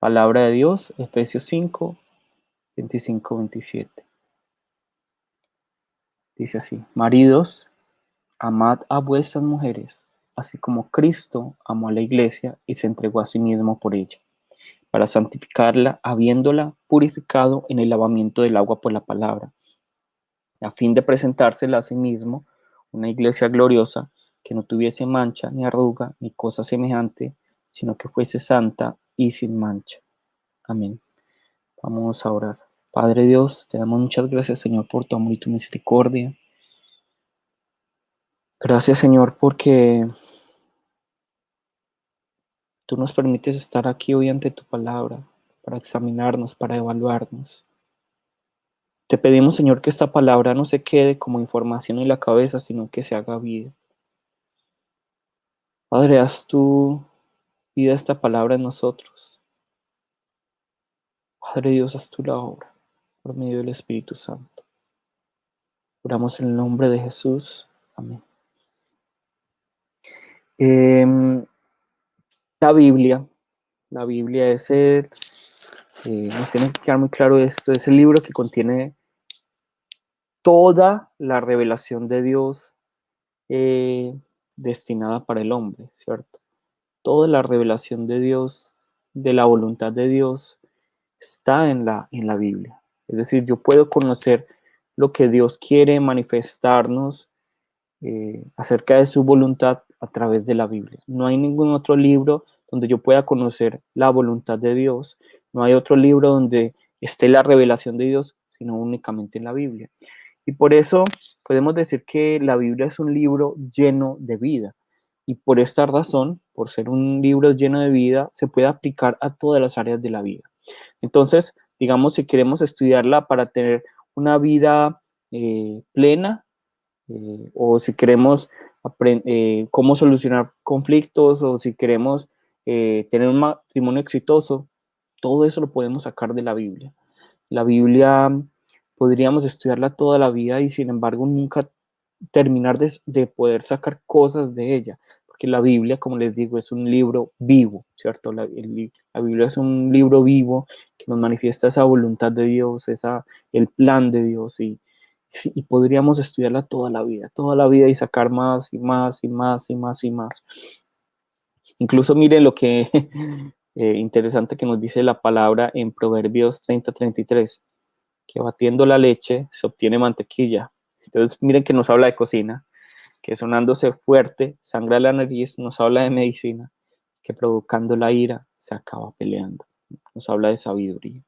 Palabra de Dios, Efesios 5, 25, 27. Dice así: maridos, amad a vuestras mujeres, así como Cristo amó a la iglesia y se entregó a sí mismo por ella, para santificarla, habiéndola purificado en el lavamiento del agua por la palabra, a fin de presentársela a sí mismo una iglesia gloriosa, que no tuviese mancha, ni arruga, ni cosa semejante, sino que fuese santa y sin mancha. Amén. Vamos a orar. Padre Dios, te damos muchas gracias, Señor, por tu amor y tu misericordia. Gracias, Señor, porque tú nos permites estar aquí hoy ante tu palabra, para examinarnos, para evaluarnos. Te pedimos, Señor, que esta palabra no se quede como información en la cabeza, sino que se haga vida. Padre, haz tu vida esta palabra en nosotros. Padre Dios, haz tú la obra por medio del Espíritu Santo. Oramos en el nombre de Jesús. Amén. Eh, la Biblia. La Biblia es nos tiene que quedar muy claro esto, es el libro que contiene toda la revelación de Dios eh, destinada para el hombre, ¿cierto? Toda la revelación de Dios, de la voluntad de Dios, está en la Biblia. Es decir, yo puedo conocer lo que Dios quiere manifestarnos acerca de su voluntad a través de la Biblia. No hay ningún otro libro donde yo pueda conocer la voluntad de Dios. No hay otro libro donde esté la revelación de Dios, sino únicamente en la Biblia. Y por eso podemos decir que la Biblia es un libro lleno de vida. Y por esta razón, por ser un libro lleno de vida, se puede aplicar a todas las áreas de la vida. Entonces, digamos, si queremos estudiarla para tener una vida plena, o si queremos cómo solucionar conflictos, o si queremos tener un matrimonio exitoso, todo eso lo podemos sacar de la Biblia. La Biblia podríamos estudiarla toda la vida y sin embargo nunca terminar de poder sacar cosas de ella, porque la Biblia, como les digo, es un libro vivo, ¿cierto? La Biblia es un libro vivo que nos manifiesta esa voluntad de Dios, el plan de Dios, y podríamos estudiarla toda la vida y sacar más y más y más y más y más. Incluso miren lo que interesante que nos dice la palabra en Proverbios 30:33, que batiendo la leche se obtiene mantequilla. Entonces miren que nos habla de cocina, que sonándose fuerte, sangra la nariz, nos habla de medicina, que provocando la ira se acaba peleando. Nos habla de sabiduría.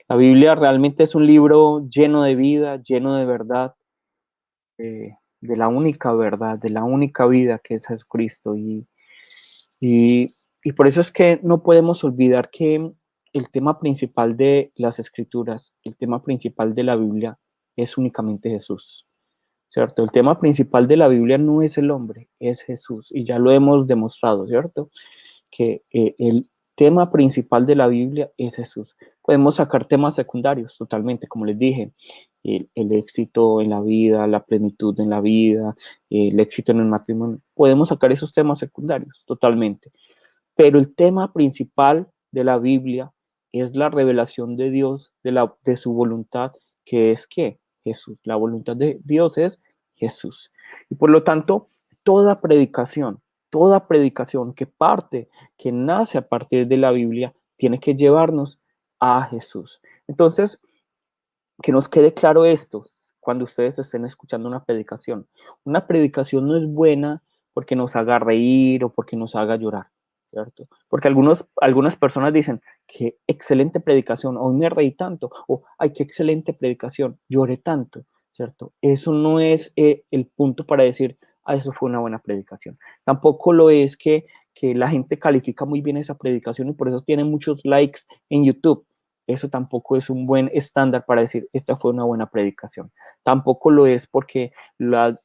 La Biblia realmente es un libro lleno de vida, lleno de verdad, de la única verdad, de la única vida que es Jesucristo. Y, y por eso es que no podemos olvidar que el tema principal de las Escrituras, el tema principal de la Biblia es únicamente Jesús. ¿Cierto? El tema principal de la Biblia no es el hombre, es Jesús, y ya lo hemos demostrado, ¿cierto? Que el tema principal de la Biblia es Jesús. Podemos sacar temas secundarios totalmente, como les dije, el éxito en la vida, la plenitud en la vida, el éxito en el matrimonio. Podemos sacar esos temas secundarios totalmente, pero el tema principal de la Biblia es la revelación de Dios, de su voluntad, que es ¿qué? Jesús. La voluntad de Dios es Jesús. Y por lo tanto, toda predicación que nace a partir de la Biblia, tiene que llevarnos a Jesús. Entonces, que nos quede claro esto cuando ustedes estén escuchando una predicación. Una predicación no es buena porque nos haga reír o porque nos haga llorar, ¿cierto? Porque algunas personas dicen, qué excelente predicación, hoy me reí tanto, o ay, qué excelente predicación, lloré tanto, ¿cierto? Eso no es el punto para decir, ah, eso fue una buena predicación. Tampoco lo es que la gente califica muy bien esa predicación y por eso tiene muchos likes en YouTube. Eso tampoco es un buen estándar para decir, esta fue una buena predicación. Tampoco lo es porque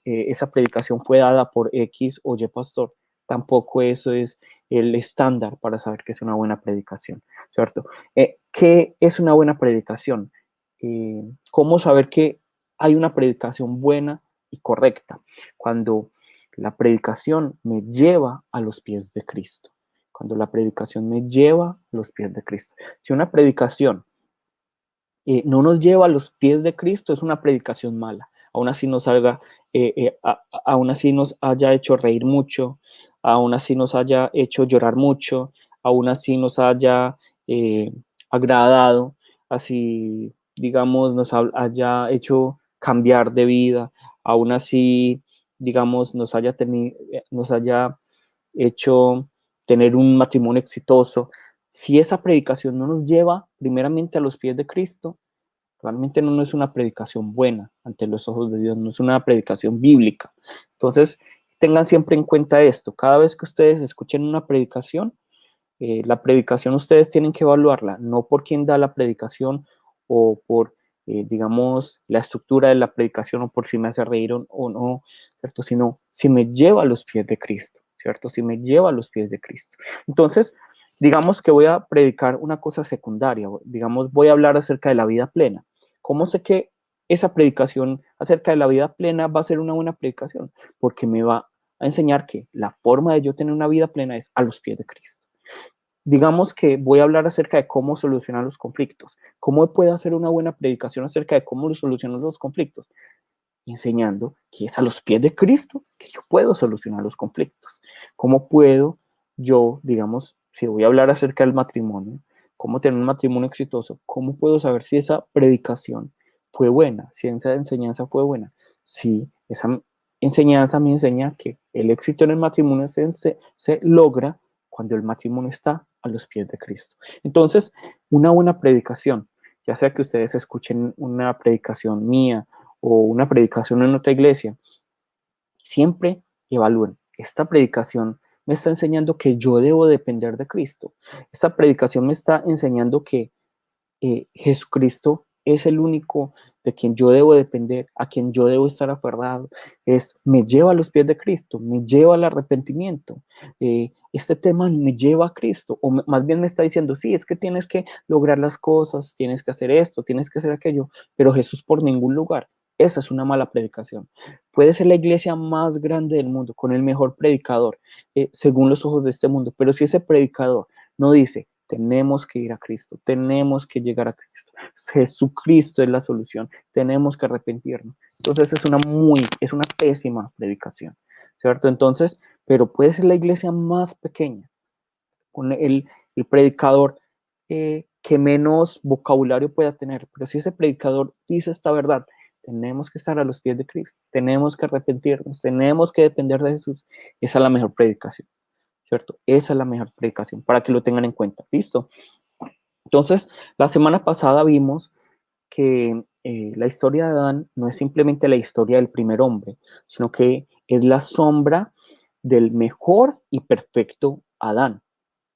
esa predicación fue dada por X o Y pastor. Tampoco eso es el estándar para saber que es una buena predicación, ¿cierto? ¿Qué es una buena predicación? ¿Cómo saber que hay una predicación buena y correcta? Cuando la predicación me lleva a los pies de Cristo. Cuando la predicación me lleva a los pies de Cristo. Si una predicación no nos lleva a los pies de Cristo, es una predicación mala. Aún así nos haga, aún así nos haya hecho reír mucho, aún así nos haya hecho llorar mucho, aún así nos haya agradado, así, digamos, nos haya hecho cambiar de vida, aún así, digamos, nos haya hecho tener un matrimonio exitoso. Si esa predicación no nos lleva primeramente a los pies de Cristo, realmente no es una predicación buena ante los ojos de Dios, no es una predicación bíblica. Entonces, tengan siempre en cuenta esto. Cada vez que ustedes escuchen una predicación, la predicación ustedes tienen que evaluarla, no por quién da la predicación o por, digamos, la estructura de la predicación o por si me hace reír o no, ¿cierto? Sino si me lleva a los pies de Cristo, ¿cierto? Si me lleva a los pies de Cristo. Entonces, digamos que voy a predicar una cosa secundaria, digamos, voy a hablar acerca de la vida plena. ¿Cómo sé que esa predicación acerca de la vida plena va a ser una buena predicación? Porque me va a enseñar que la forma de yo tener una vida plena es a los pies de Cristo. Digamos que voy a hablar acerca de cómo solucionar los conflictos. ¿Cómo puedo hacer una buena predicación acerca de cómo solucionar los conflictos? Enseñando que es a los pies de Cristo que yo puedo solucionar los conflictos. ¿Cómo puedo yo, digamos, si voy a hablar acerca del matrimonio, cómo tener un matrimonio exitoso, cómo puedo saber si esa predicación fue buena, si esa enseñanza fue buena? Si esa enseñanza me enseña que el éxito en el matrimonio se logra cuando el matrimonio está a los pies de Cristo. Entonces, una buena predicación, ya sea que ustedes escuchen una predicación mía o una predicación en otra iglesia, siempre evalúen. Esta predicación me está enseñando que yo debo depender de Cristo. Esta predicación me está enseñando que Jesucristo es el único de quien yo debo depender, a quien yo debo estar aferrado. Me lleva a los pies de Cristo, me lleva al arrepentimiento. Este tema me lleva a Cristo, o más bien me está diciendo, sí, es que tienes que lograr las cosas, tienes que hacer esto, tienes que hacer aquello, pero Jesús por ningún lugar. Esa es una mala predicación. Puede ser la iglesia más grande del mundo, con el mejor predicador, según los ojos de este mundo, pero si ese predicador no dice, tenemos que ir a Cristo, tenemos que llegar a Cristo, Jesucristo es la solución, tenemos que arrepentirnos. Entonces es una pésima predicación, ¿cierto? Entonces, pero puede ser la iglesia más pequeña, con el predicador que menos vocabulario pueda tener, pero si ese predicador dice esta verdad, tenemos que estar a los pies de Cristo, tenemos que arrepentirnos, tenemos que depender de Jesús, esa es la mejor predicación, ¿cierto? Esa es la mejor predicación, para que lo tengan en cuenta, ¿listo? Entonces, la semana pasada vimos que la historia de Adán no es simplemente la historia del primer hombre, sino que es la sombra del mejor y perfecto Adán,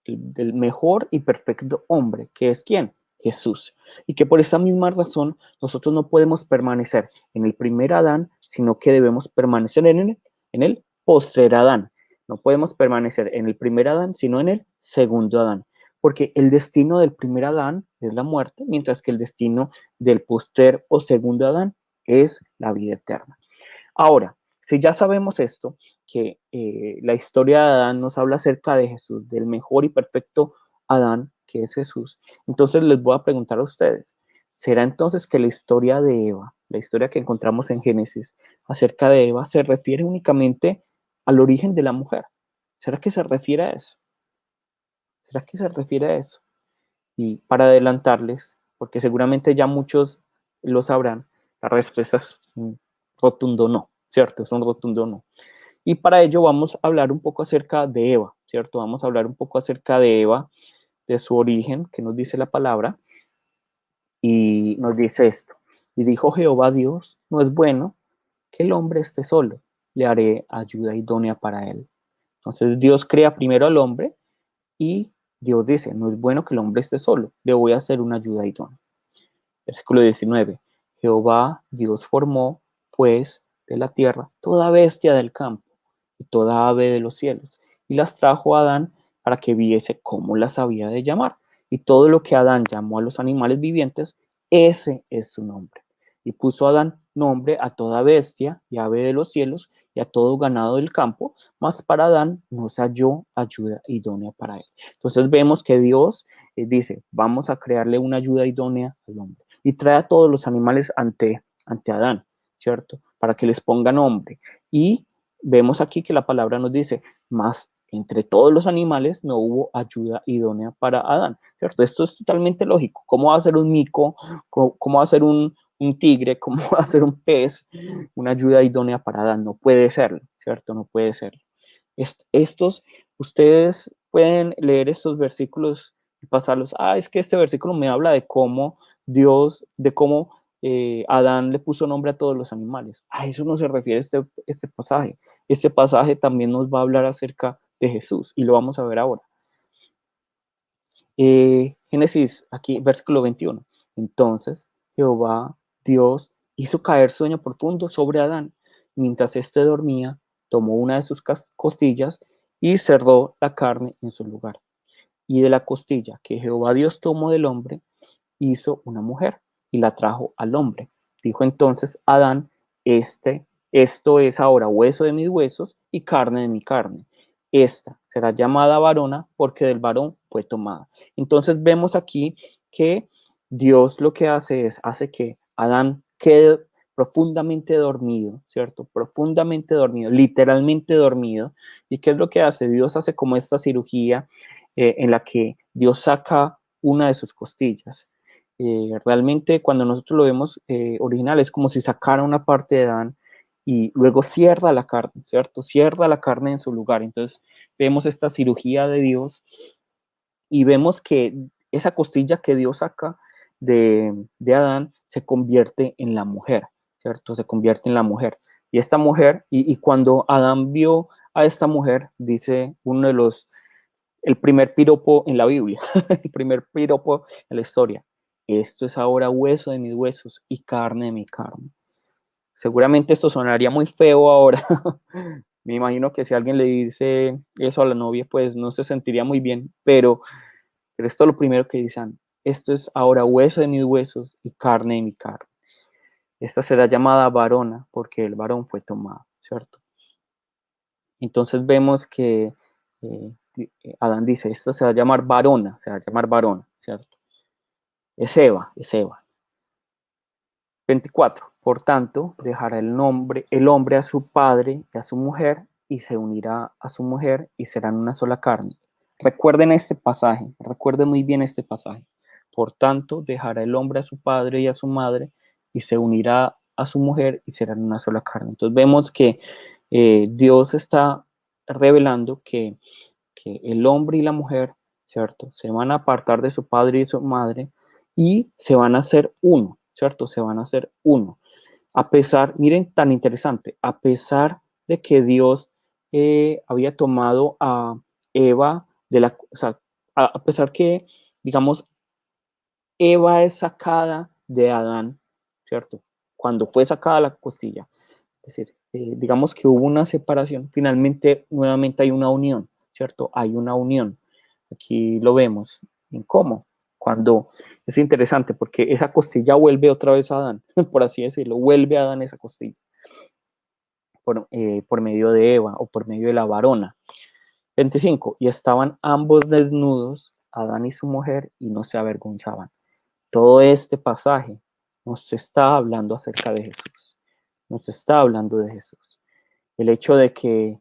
del mejor y perfecto hombre, que es ¿quién? Jesús. Y que por esa misma razón nosotros no podemos permanecer en el primer Adán, sino que debemos permanecer en el postrer Adán. No podemos permanecer en el primer Adán, sino en el segundo Adán. Porque el destino del primer Adán es la muerte, mientras que el destino del postrer o segundo Adán es la vida eterna. Ahora, si ya sabemos esto, que la historia de Adán nos habla acerca de Jesús, del mejor y perfecto Adán, que es Jesús, entonces les voy a preguntar a ustedes, ¿será entonces que la historia de Eva, la historia que encontramos en Génesis acerca de Eva, se refiere únicamente al origen de la mujer? ¿Será que se refiere a eso? ¿Será que se refiere a eso? Y para adelantarles, porque seguramente ya muchos lo sabrán, la respuesta es un rotundo no, ¿cierto? Es un rotundo no. Y para ello vamos a hablar un poco acerca de Eva, ¿cierto? Vamos a hablar un poco acerca de Eva, de su origen, que nos dice la palabra, y nos dice esto. Y dijo Jehová Dios, no es bueno que el hombre esté solo, le haré ayuda idónea para él. Entonces Dios crea primero al hombre y Dios dice, no es bueno que el hombre esté solo, le voy a hacer una ayuda idónea. Versículo 19. Jehová Dios formó, pues, de la tierra toda bestia del campo y toda ave de los cielos, y las trajo a Adán para que viese cómo las había de llamar. Y todo lo que Adán llamó a los animales vivientes, ese es su nombre. Y puso Adán nombre a toda bestia y ave de los cielos y a todo ganado del campo, mas para Adán no se halló ayuda idónea para él. Entonces vemos que Dios dice, vamos a crearle una ayuda idónea al hombre y trae a todos los animales ante Adán, ¿cierto? Para que les ponga nombre. Y vemos aquí que la palabra nos dice, más entre todos los animales no hubo ayuda idónea para Adán, ¿cierto? Esto es totalmente lógico. ¿Cómo va a ser un mico? ¿Cómo va a ser un tigre? ¿Cómo va a ser un pez? Una ayuda idónea para Adán. No puede serlo, ¿cierto? No puede serlo. Ustedes pueden leer estos versículos y pasarlos. Es que este versículo me habla de cómo Dios, de cómo Adán le puso nombre a todos los animales. A eso no se refiere este pasaje. Este pasaje también nos va a hablar acerca de Jesús y lo vamos a ver ahora. Génesis, aquí, versículo 21. Entonces Jehová Dios hizo caer sueño profundo sobre Adán. Mientras éste dormía, tomó una de sus costillas y cerró la carne en su lugar. Y de la costilla que Jehová Dios tomó del hombre, hizo una mujer y la trajo al hombre. Dijo entonces Adán, esto es ahora hueso de mis huesos y carne de mi carne. Esta será llamada varona porque del varón fue tomada. Entonces vemos aquí que Dios lo que hace que Adán quede profundamente dormido, ¿cierto? Profundamente dormido, literalmente dormido. ¿Y qué es lo que hace? Dios hace como esta cirugía en la que Dios saca una de sus costillas. Realmente cuando nosotros lo vemos original es como si sacara una parte de Adán y luego cierra la carne, ¿cierto? Cierra la carne en su lugar. Entonces vemos esta cirugía de Dios y vemos que esa costilla que Dios saca de Adán se convierte en la mujer, ¿cierto? Se convierte en la mujer. Y esta mujer, y cuando Adán vio a esta mujer, dice uno de el primer piropo en la Biblia, el primer piropo en la historia. Esto es ahora hueso de mis huesos y carne de mi carne. Seguramente esto sonaría muy feo ahora. Me imagino que si alguien le dice eso a la novia, pues no se sentiría muy bien, pero esto es lo primero que dicen. Esto es ahora hueso de mis huesos y carne de mi carne. Esta será llamada varona porque el varón fue tomado, ¿cierto? Entonces vemos que eh, Adán dice, esto se va a llamar varona, se va a llamar varona, ¿cierto? Es Eva, es Eva. 24. Por tanto, dejará el hombre a su padre y a su mujer, y se unirá a su mujer y serán una sola carne. Recuerden este pasaje, recuerden muy bien este pasaje. Por tanto, dejará el hombre a su padre y a su madre, y se unirá a su mujer y serán una sola carne. Entonces vemos que Dios está revelando que el hombre y la mujer, ¿cierto? Se van a apartar de su padre y su madre y se van a hacer uno, ¿cierto? Se van a hacer uno. A pesar, miren, tan interesante, a pesar de que Dios había tomado a Eva o sea, a pesar que, digamos, Eva es sacada de Adán, ¿cierto? Cuando fue sacada la costilla. Es decir, digamos que hubo una separación, finalmente nuevamente hay una unión, ¿cierto? Hay una unión. Aquí lo vemos. ¿En cómo? Cuando es interesante porque esa costilla vuelve otra vez a Adán, por así decirlo, vuelve a Adán esa costilla por medio de Eva o por medio de la varona. 25. Y estaban ambos desnudos, Adán y su mujer, y no se avergonzaban. Todo este pasaje nos está hablando acerca de Jesús. Nos está hablando de Jesús. El hecho de que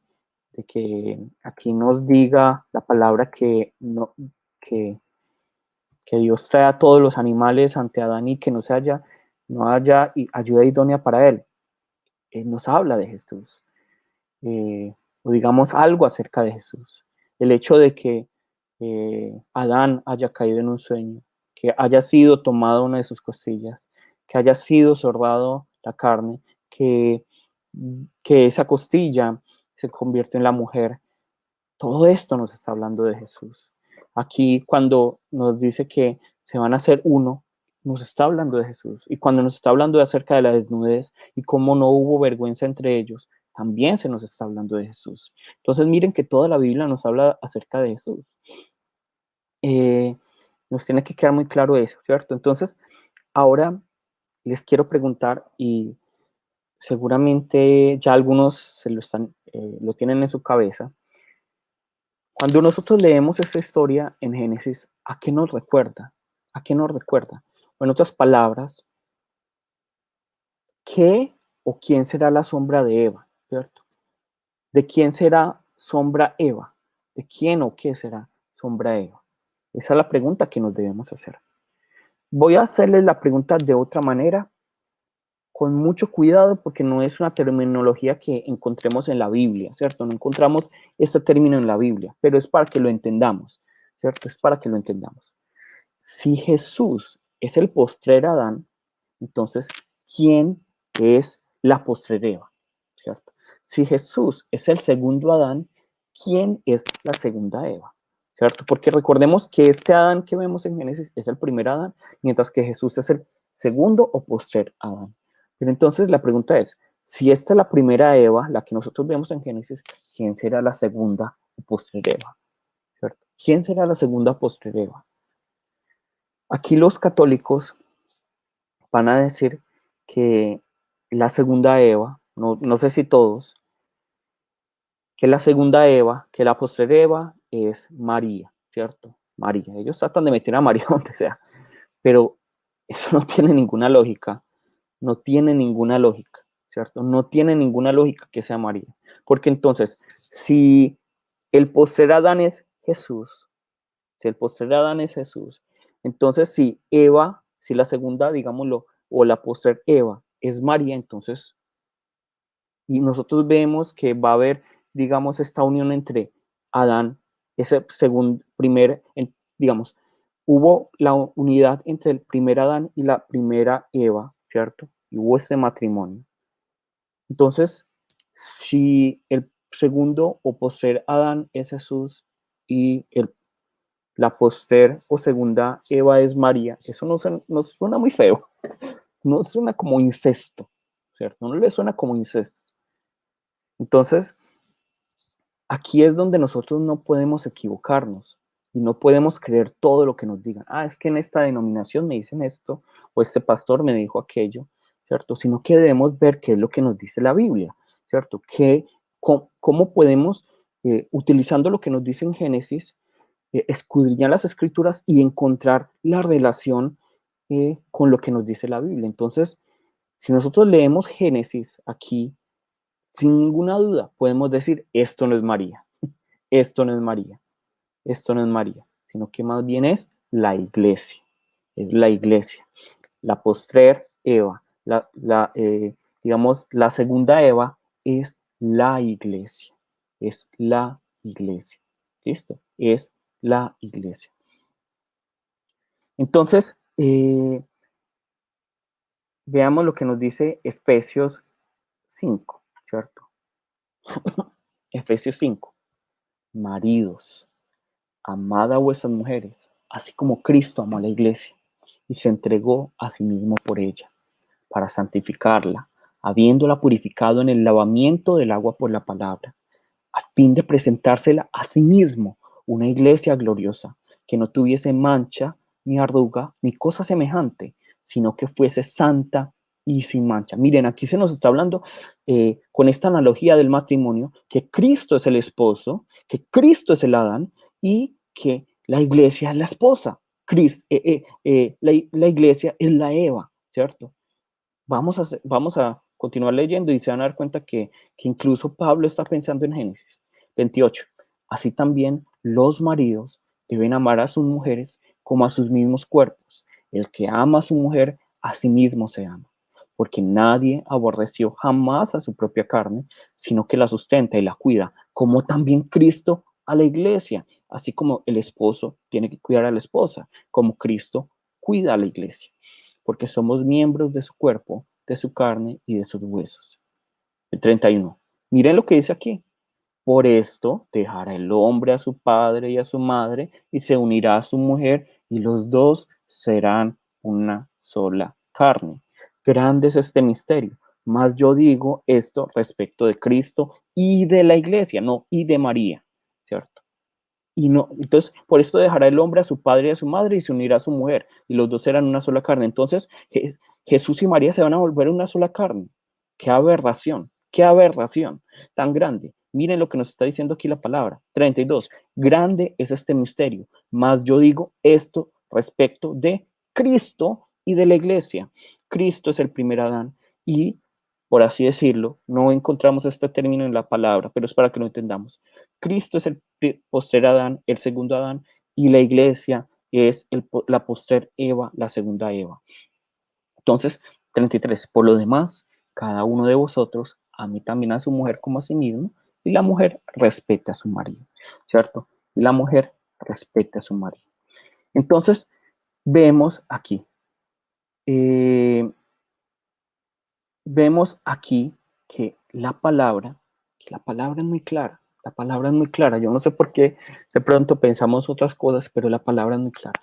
aquí nos diga la palabra que, que Dios trae a todos los animales ante Adán y que no haya ayuda idónea para él. Él nos habla de Jesús. O digamos algo acerca de Jesús. El hecho de que Adán haya caído en un sueño, que haya sido tomada una de sus costillas, que haya sido soldado la carne, que esa costilla se convierte en la mujer. Todo esto nos está hablando de Jesús. Aquí cuando nos dice que se van a hacer uno, nos está hablando de Jesús. Y cuando nos está hablando acerca de la desnudez y cómo no hubo vergüenza entre ellos, también se nos está hablando de Jesús. Entonces miren que toda la Biblia nos habla acerca de Jesús. Nos tiene que quedar muy claro eso, ¿cierto? Entonces, ahora les quiero preguntar y seguramente ya algunos lo tienen en su cabeza. Cuando nosotros leemos esta historia en Génesis, ¿a qué nos recuerda? ¿A qué nos recuerda? O en otras palabras, ¿qué o quién será la sombra de Eva? ¿Cierto? ¿De quién será sombra Eva? ¿De quién o qué será sombra Eva? Esa es la pregunta que nos debemos hacer. Voy a hacerles la pregunta de otra manera, con mucho cuidado, porque no es una terminología que encontremos en la Biblia, ¿cierto? No encontramos este término en la Biblia, pero es para que lo entendamos, ¿cierto? Es para que lo entendamos. Si Jesús es el postrer Adán, entonces, ¿quién es la postrer Eva? ¿Cierto? Si Jesús es el segundo Adán, ¿quién es la segunda Eva? ¿Cierto? Porque recordemos que este Adán que vemos en Génesis es el primer Adán, mientras que Jesús es el segundo o postrer Adán. Pero entonces la pregunta es, si esta es la primera Eva, la que nosotros vemos en Génesis, ¿quién será la segunda o postrer Eva? ¿Cierto? ¿Quién será la segunda postrer Eva? Aquí los católicos van a decir que la segunda Eva, no sé si todos, que la segunda Eva, que la postrer Eva es María, ¿cierto? María. Ellos tratan de meter a María donde sea, pero eso no tiene ninguna lógica, no tiene ninguna lógica, ¿cierto? No tiene ninguna lógica que sea María. Porque entonces, si el postrer Adán es Jesús, si el postrer Adán es Jesús, entonces si Eva, si la segunda, digámoslo, o la postrer Eva es María, entonces, y nosotros vemos que va a haber, digamos, esta unión entre Adán, ese segundo, digamos, hubo la unidad entre el primer Adán y la primera Eva, ¿cierto? Y hubo este matrimonio. Entonces, si el segundo o postrer Adán es Jesús y la postrer o segunda Eva es María, eso no suena muy feo, no suena como incesto, ¿cierto? No le suena como incesto. Entonces, aquí es donde nosotros no podemos equivocarnos y no podemos creer todo lo que nos digan. Ah, es que en esta denominación me dicen esto o este pastor me dijo aquello, ¿cierto? Sino que debemos ver qué es lo que nos dice la Biblia, ¿cierto? Cómo podemos, utilizando lo que nos dice en Génesis, escudriñar las escrituras y encontrar la relación con lo que nos dice la Biblia. Entonces, si nosotros leemos Génesis aquí, sin ninguna duda, podemos decir, esto no es María, esto no es María, esto no es María, sino que más bien es la iglesia, la postrer Eva, digamos, la segunda Eva es la iglesia, es la iglesia, ¿listo? Es la iglesia. Entonces, veamos lo que nos dice Efesios 5, ¿cierto? Efesios 5. Maridos, amad a vuestras mujeres, así como Cristo amó a la iglesia y se entregó a sí mismo por ella, para santificarla, habiéndola purificado en el lavamiento del agua por la palabra, a fin de presentársela a sí mismo una iglesia gloriosa, que no tuviese mancha, ni arruga, ni cosa semejante, sino que fuese santa y sin mancha. Miren, aquí se nos está hablando con esta analogía del matrimonio, que Cristo es el esposo, que Cristo es el Adán y que la iglesia es la esposa. La iglesia es la Eva, ¿cierto? Vamos a continuar leyendo y se van a dar cuenta que incluso Pablo está pensando en Génesis 28. Así también los maridos deben amar a sus mujeres como a sus mismos cuerpos. El que ama a su mujer, a sí mismo se ama. Porque nadie aborreció jamás a su propia carne, sino que la sustenta y la cuida, como también Cristo a la iglesia, así como el esposo tiene que cuidar a la esposa, como Cristo cuida a la iglesia, porque somos miembros de su cuerpo, de su carne y de sus huesos. El 31. Miren lo que dice aquí. Por esto dejará el hombre a su padre y a su madre y se unirá a su mujer y los dos serán una sola carne. Grande es este misterio. Mas yo digo esto respecto de Cristo y de la iglesia, no, y de María, ¿cierto? Y no, entonces, por esto dejará el hombre a su padre y a su madre y se unirá a su mujer, y los dos serán una sola carne. Entonces, Jesús y María se van a volver una sola carne. qué aberración tan grande. Miren lo que nos está diciendo aquí la palabra. 32. Grande es este misterio, mas yo digo esto respecto de Cristo y de la iglesia. Cristo es el primer Adán y, por así decirlo, no encontramos este término en la palabra, pero es para que lo entendamos. Cristo es el postrer Adán, el segundo Adán, y la iglesia es la postrer Eva, la segunda Eva. Entonces, 33. Por lo demás, cada uno de vosotros ame también a su mujer como a sí mismo, y la mujer respete a su marido, ¿cierto? Y la mujer respete a su marido. Entonces, vemos aquí, eh, vemos aquí que la palabra es muy clara. La palabra es muy clara. Yo no sé por qué de pronto pensamos otras cosas, pero la palabra es muy clara.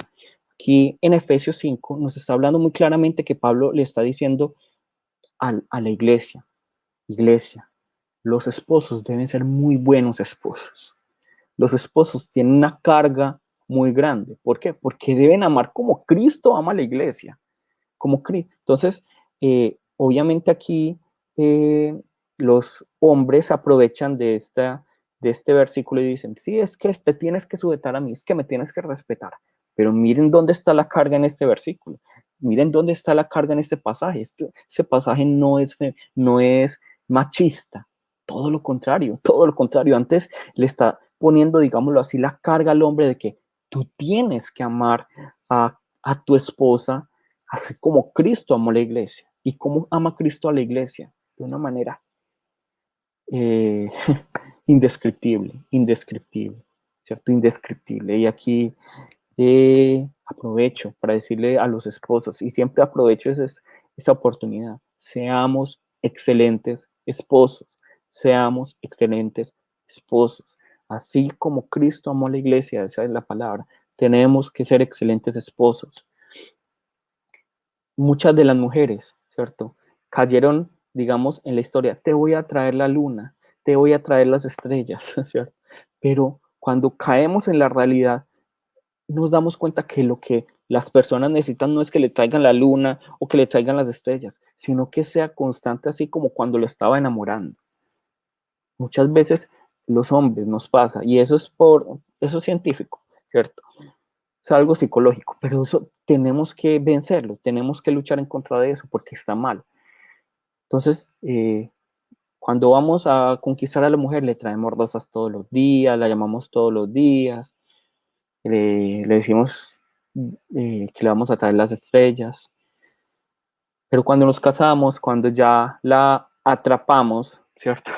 Aquí en Efesios 5 nos está hablando muy claramente que Pablo le está diciendo a la iglesia, los esposos deben ser muy buenos esposos. Los esposos tienen una carga muy grande. ¿Por qué? Porque deben amar como Cristo ama a la iglesia. Como Cristo. Entonces, obviamente aquí los hombres aprovechan de este versículo y dicen, sí, es que te tienes que sujetar a mí, es que me tienes que respetar. Pero miren dónde está la carga en este versículo. Miren dónde está la carga en este pasaje. Ese pasaje no es machista. Todo lo contrario, todo lo contrario. Antes le está poniendo, digámoslo así, la carga al hombre de que tú tienes que amar a tu esposa así como Cristo amó la iglesia. ¿Y cómo ama Cristo a la iglesia? De una manera eh, indescriptible, ¿cierto? Indescriptible. Y aquí aprovecho para decirle a los esposos, y siempre aprovecho esa oportunidad, seamos excelentes esposos, seamos excelentes esposos. Así como Cristo amó a la iglesia, esa es la palabra, tenemos que ser excelentes esposos. Muchas de las mujeres, ¿cierto? Cayeron, digamos, en la historia, te voy a traer la luna, te voy a traer las estrellas, ¿cierto? Pero cuando caemos en la realidad, nos damos cuenta que lo que las personas necesitan no es que le traigan la luna o que le traigan las estrellas, sino que sea constante así como cuando lo estaba enamorando. Muchas veces los hombres nos pasa, y eso es científico, ¿cierto? Es algo psicológico, pero eso tenemos que vencerlo, tenemos que luchar en contra de eso porque está mal. Entonces, cuando vamos a conquistar a la mujer, le traemos rosas todos los días, la llamamos todos los días, le decimos que le vamos a traer las estrellas, pero cuando nos casamos, cuando ya la atrapamos, ¿cierto?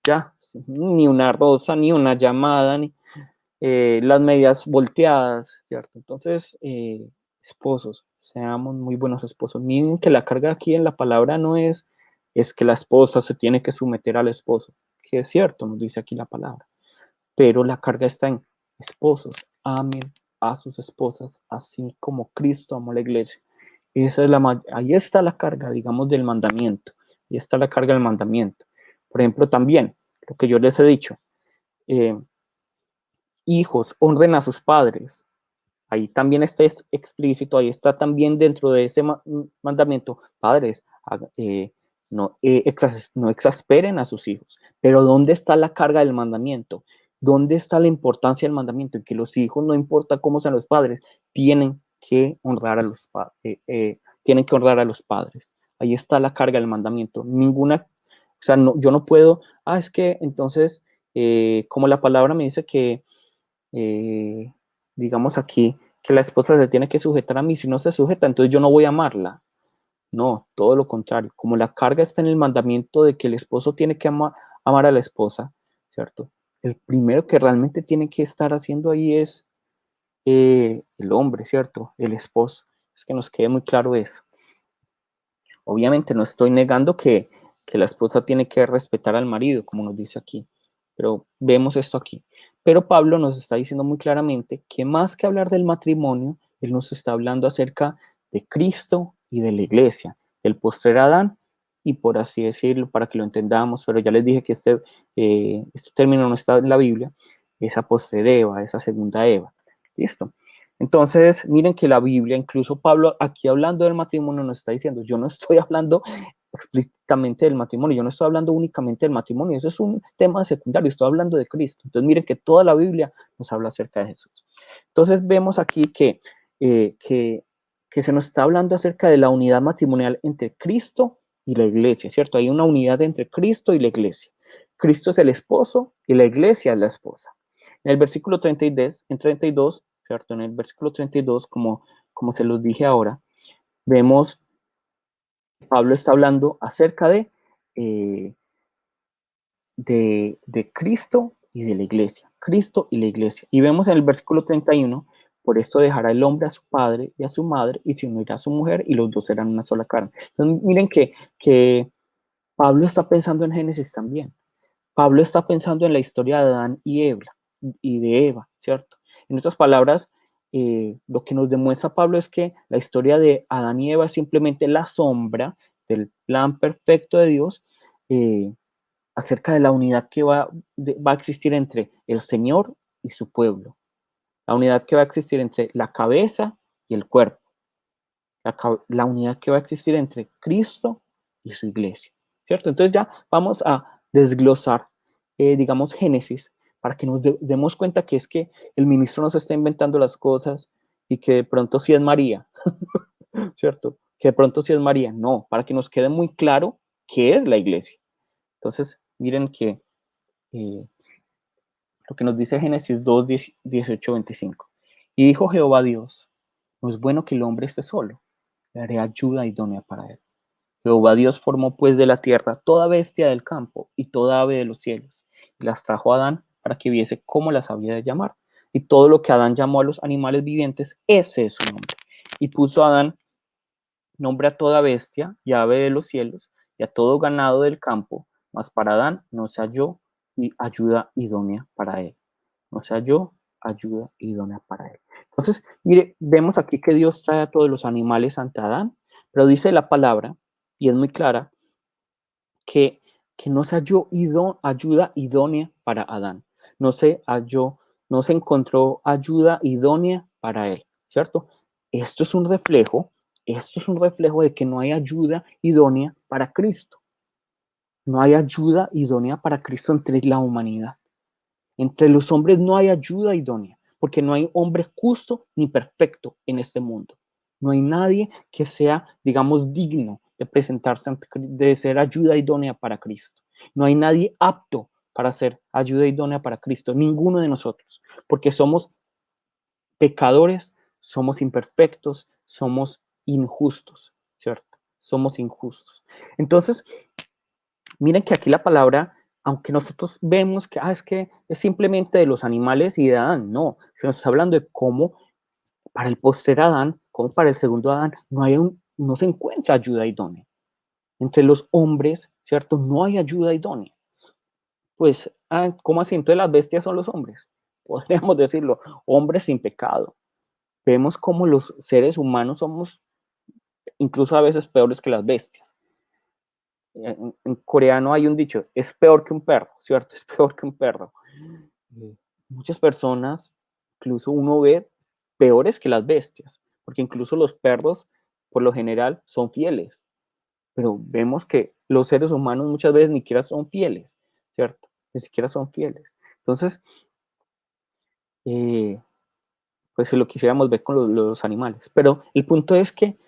Ya, ni una rosa, ni una llamada, ni las medias volteadas, ¿cierto? Entonces, esposos, seamos muy buenos esposos. Miren que la carga aquí en la palabra no es que la esposa se tiene que someter al esposo, que es cierto, nos dice aquí la palabra, pero la carga está en esposos, amen a sus esposas, así como Cristo amó la iglesia. Ahí está la carga, digamos, del mandamiento. Ahí está la carga del mandamiento. Por ejemplo, también, lo que yo les he dicho, eh, hijos, honren a sus padres. Ahí también está explícito, ahí está también dentro de ese mandamiento, padres, no exasperen a sus hijos. Pero ¿dónde está la carga del mandamiento? ¿Dónde está la importancia del mandamiento? En que los hijos, no importa cómo sean los padres, tienen que honrar a tienen que honrar a los padres. Ahí está la carga del mandamiento. O sea, no, yo no puedo, es que entonces, como la palabra me dice que eh, digamos aquí, que la esposa se tiene que sujetar a mí, si no se sujeta, entonces yo no voy a amarla. No, todo lo contrario. Como la carga está en el mandamiento de que el esposo tiene que amar a la esposa, ¿cierto? El primero que realmente tiene que estar haciendo ahí es el hombre, ¿cierto? El esposo. Es que nos quede muy claro eso. Obviamente no estoy negando que la esposa tiene que respetar al marido, como nos dice aquí, pero vemos esto aquí. Pero Pablo nos está diciendo muy claramente que más que hablar del matrimonio, él nos está hablando acerca de Cristo y de la iglesia, el postrer Adán, y por así decirlo, para que lo entendamos, pero ya les dije que este término no está en la Biblia, esa postrer Eva, esa segunda Eva. ¿Listo? Entonces, miren que la Biblia, incluso Pablo aquí hablando del matrimonio nos está diciendo, yo no estoy hablando explícitamente del matrimonio. Yo no estoy hablando únicamente del matrimonio, eso es un tema secundario, estoy hablando de Cristo. Entonces miren que toda la Biblia nos habla acerca de Jesús. Entonces vemos aquí que se nos está hablando acerca de la unidad matrimonial entre Cristo y la iglesia, ¿cierto? Hay una unidad entre Cristo y la iglesia. Cristo es el esposo y la iglesia es la esposa. En el versículo 32, ¿cierto? En el versículo 32, como se los dije ahora, vemos que Pablo está hablando acerca eh, de Cristo y de la iglesia. Cristo y la iglesia. Y vemos en el versículo 31, por esto dejará el hombre a su padre y a su madre y se unirá a su mujer y los dos serán una sola carne. Entonces miren que Pablo está pensando en Génesis también. Pablo está pensando en la historia de Adán y de Eva, ¿cierto? En otras palabras, lo que nos demuestra Pablo es que la historia de Adán y Eva es simplemente la sombra del plan perfecto de Dios eh, acerca de la unidad que va a existir entre el Señor y su pueblo, la unidad que va a existir entre la cabeza y el cuerpo, la unidad que va a existir entre Cristo y su iglesia, ¿cierto? Entonces ya vamos a desglosar, digamos, Génesis, para que nos demos cuenta que es que el ministro nos está inventando las cosas y que de pronto sí es María, ¿cierto? Que de pronto sí es María. No, para que nos quede muy claro qué es la iglesia. Entonces, miren que eh, lo que nos dice Génesis 2, 18, 25. Y dijo Jehová Dios, no es bueno que el hombre esté solo, le haré ayuda idónea para él. Jehová Dios formó pues de la tierra toda bestia del campo y toda ave de los cielos, y las trajo a Adán para que viese cómo las había de llamar. Y todo lo que Adán llamó a los animales vivientes, ese es su nombre. Y puso a Adán nombre a toda bestia y ave de los cielos y a todo ganado del campo, mas para Adán no se halló ayuda idónea para él. No se halló ayuda idónea para él. Entonces, mire, vemos aquí que Dios trae a todos los animales ante Adán, pero dice la palabra, y es muy clara, que, que no se halló ayuda idónea para Adán. No se halló, no se encontró ayuda idónea para él, ¿cierto? Esto es un reflejo, esto es un reflejo de que no hay ayuda idónea para Cristo. No hay ayuda idónea para Cristo entre la humanidad. Entre los hombres no hay ayuda idónea, porque no hay hombre justo ni perfecto en este mundo. No hay nadie que sea, digamos, digno de presentarse, de ser ayuda idónea para Cristo. No hay nadie apto para ser ayuda idónea para Cristo, ninguno de nosotros, porque somos pecadores, somos imperfectos, somos injustos, ¿cierto? Somos injustos. Entonces, miren que aquí la palabra, aunque nosotros vemos que es que es simplemente de los animales y de Adán, no, se nos está hablando de cómo para el postrer Adán, como para el segundo Adán, no se encuentra ayuda idónea. Entre los hombres, ¿cierto? No hay ayuda idónea. Pues, ¿cómo así? Entonces las bestias son los hombres. Podríamos decirlo, hombres sin pecado. Vemos cómo los seres humanos somos incluso a veces peores que las bestias. En coreano hay un dicho, es peor que un perro, ¿cierto? Es peor que un perro. Muchas personas, incluso uno ve peores que las bestias, porque incluso los perros, por lo general, son fieles, pero vemos que los seres humanos muchas veces ni siquiera son fieles, ¿cierto? Ni siquiera son fieles. Entonces, eh, pues si lo quisiéramos ver con los animales, pero el punto es que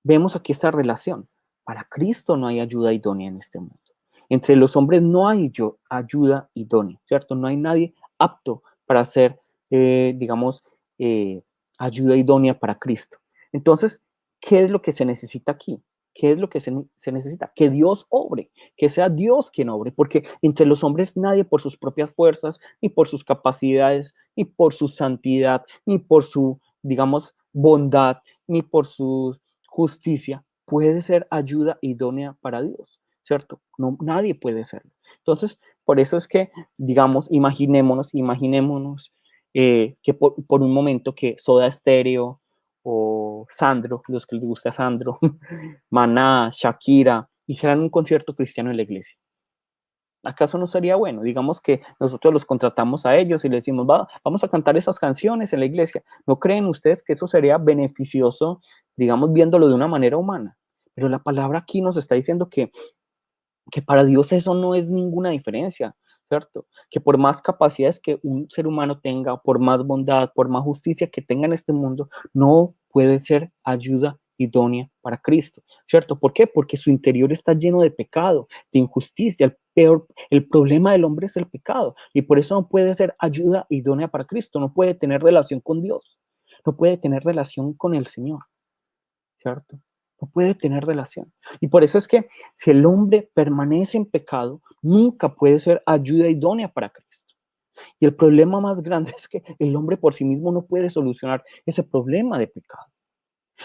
vemos aquí esta relación. Para Cristo no hay ayuda idónea en este mundo. Entre los hombres no hay ayuda idónea, ¿cierto? No hay nadie apto para hacer, digamos, eh, ayuda idónea para Cristo. Entonces, ¿qué es lo que se necesita aquí? ¿Qué es lo que se necesita? Que Dios obre, que sea Dios quien obre, porque entre los hombres nadie por sus propias fuerzas, ni por sus capacidades, ni por su santidad, ni por su, digamos, bondad, ni por su justicia, puede ser ayuda idónea para Dios, ¿cierto? No, nadie puede serlo. Entonces, por eso es que, digamos, imaginémonos que por un momento que Soda Stereo o Sandro, los que les gusta Sandro, Maná, Shakira, hicieran un concierto cristiano en la iglesia. ¿Acaso no sería bueno? Digamos que nosotros los contratamos a ellos y les decimos, vamos a cantar esas canciones en la iglesia. ¿No creen ustedes que eso sería beneficioso, digamos, viéndolo de una manera humana? Pero la palabra aquí nos está diciendo que para Dios eso no es ninguna diferencia, ¿cierto? Que por más capacidades que un ser humano tenga, por más bondad, por más justicia que tenga en este mundo, no puede ser ayuda idónea para Cristo, ¿cierto? ¿Por qué? Porque su interior está lleno de pecado, de injusticia. El problema del hombre es el pecado y por eso no puede ser ayuda idónea para Cristo, no puede tener relación con Dios, no puede tener relación con el Señor, ¿cierto? No puede tener relación. Y por eso es que si el hombre permanece en pecado, nunca puede ser ayuda idónea para Cristo. Y el problema más grande es que el hombre por sí mismo no puede solucionar ese problema de pecado.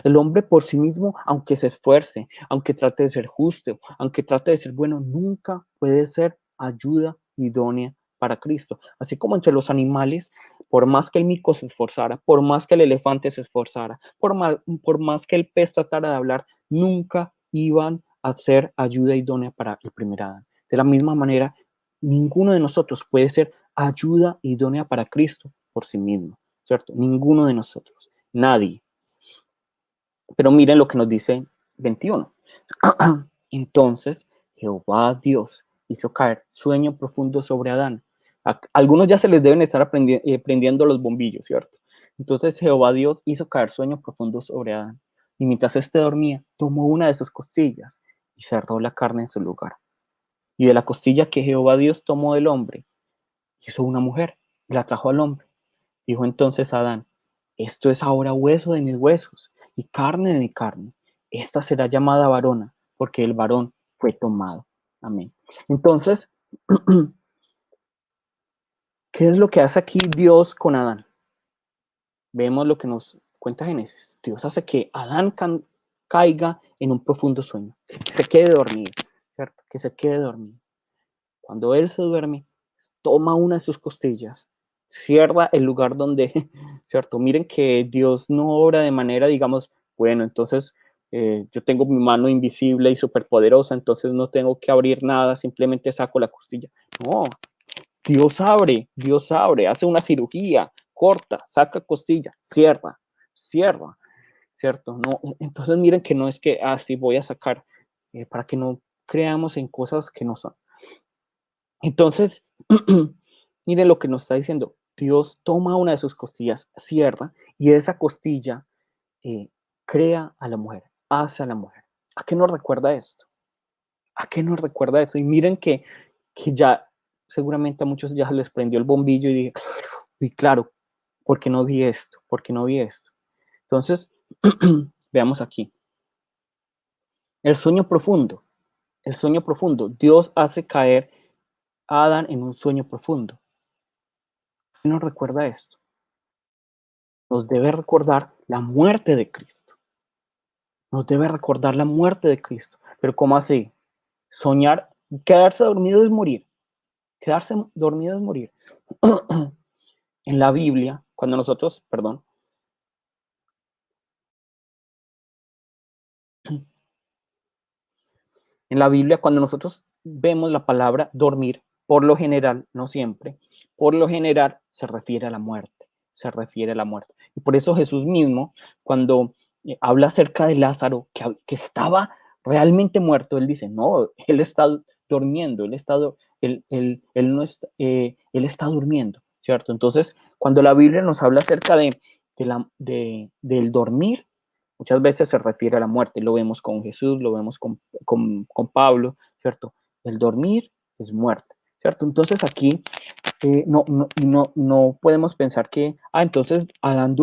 El hombre por sí mismo, aunque se esfuerce, aunque trate de ser justo, aunque trate de ser bueno, nunca puede ser ayuda idónea para Cristo. Así como entre los animales, por más que el mico se esforzara, por más que el elefante se esforzara, por más que el pez tratara de hablar, nunca iban a ser ayuda idónea para el primer Adán. De la misma manera, ninguno de nosotros puede ser ayuda idónea para Cristo por sí mismo, ¿cierto? Ninguno de nosotros, nadie. Pero miren lo que nos dice 21. Entonces Jehová Dios hizo caer sueño profundo sobre Adán. A algunos ya se les deben estar prendiendo los bombillos, ¿cierto? Entonces Jehová Dios hizo caer sueño profundo sobre Adán. Y mientras éste dormía, tomó una de sus costillas y cerró la carne en su lugar. Y de la costilla que Jehová Dios tomó del hombre, hizo una mujer y la trajo al hombre. Dijo entonces Adán, esto es ahora hueso de mis huesos y carne de mi carne. Esta será llamada varona, porque el varón fue tomado. Amén. Entonces, ¿qué es lo que hace aquí Dios con Adán? Vemos lo que nos cuenta Génesis. Dios hace que Adán caiga en un profundo sueño, que se quede dormido, ¿cierto? Que se quede dormido. Cuando él se duerme, toma una de sus costillas, cierra el lugar donde, ¿cierto? Miren que Dios no obra de manera, digamos, bueno, entonces yo tengo mi mano invisible y superpoderosa, entonces no tengo que abrir nada, simplemente saco la costilla. No, Dios abre, hace una cirugía, corta, saca costilla, cierra, ¿cierto? No, entonces miren que no es que, sí, voy a sacar, para que no creamos en cosas que no son. Entonces, miren lo que nos está diciendo. Dios toma una de sus costillas, cierra, y esa costilla eh, crea a la mujer, hace a la mujer. ¿A qué nos recuerda esto? ¿A qué nos recuerda eso? Y miren que ya seguramente a muchos ya les prendió el bombillo y dije, y claro, ¿por qué no vi esto? ¿Por qué no vi esto? Entonces, veamos aquí. El sueño profundo. El sueño profundo. Dios hace caer a Adán en un sueño profundo. ¿Qué nos recuerda esto? Nos debe recordar la muerte de Cristo. Nos debe recordar la muerte de Cristo. Pero ¿cómo así? Soñar, quedarse dormido es morir. Quedarse dormido es morir. En la Biblia, cuando nosotros, perdón, en la Biblia, cuando nosotros vemos la palabra dormir, por lo general, no siempre, por lo general se refiere a la muerte, se refiere a la muerte. Y por eso Jesús mismo, cuando habla acerca de Lázaro, que estaba realmente muerto, él dice, no, él está durmiendo, él no está, él está durmiendo, ¿cierto? Entonces, cuando la Biblia nos habla acerca del dormir, muchas veces se refiere a la muerte, lo vemos con Jesús, lo vemos con Pablo, ¿cierto? El dormir es muerte, ¿cierto? Entonces aquí no podemos pensar que, entonces Adán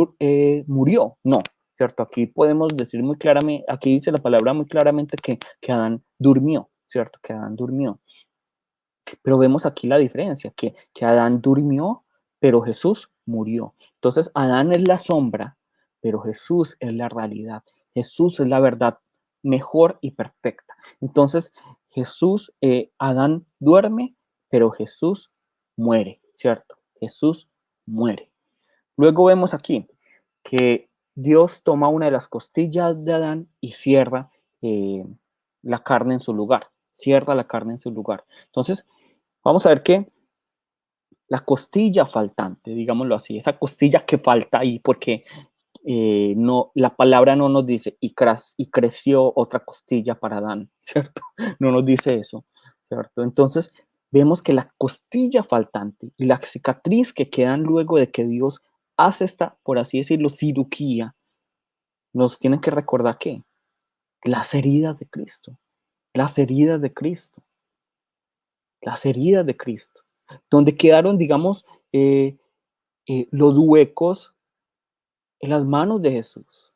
murió, no, ¿cierto? Aquí podemos decir muy claramente, aquí dice la palabra muy claramente que Adán durmió, ¿cierto? Que Adán durmió. Pero vemos aquí la diferencia, que Adán durmió, pero Jesús murió. Entonces, Adán es la sombra, pero Jesús es la realidad. Jesús es la verdad mejor y perfecta. Entonces, Adán duerme, pero Jesús muere, ¿cierto? Jesús muere. Luego vemos aquí que Dios toma una de las costillas de Adán y cierra la carne en su lugar. Cierra la carne en su lugar. Entonces, vamos a ver que la costilla faltante, digámoslo así, esa costilla que falta ahí, porque no, la palabra no nos dice y creció otra costilla para Adán, ¿cierto? No nos dice eso, ¿cierto? Entonces vemos que la costilla faltante y la cicatriz que quedan luego de que Dios hace esta, por así decirlo, cirugía, nos tienen que recordar que las heridas de Cristo, las heridas de Cristo, las heridas de Cristo, donde quedaron, digamos, los huecos en las manos de Jesús,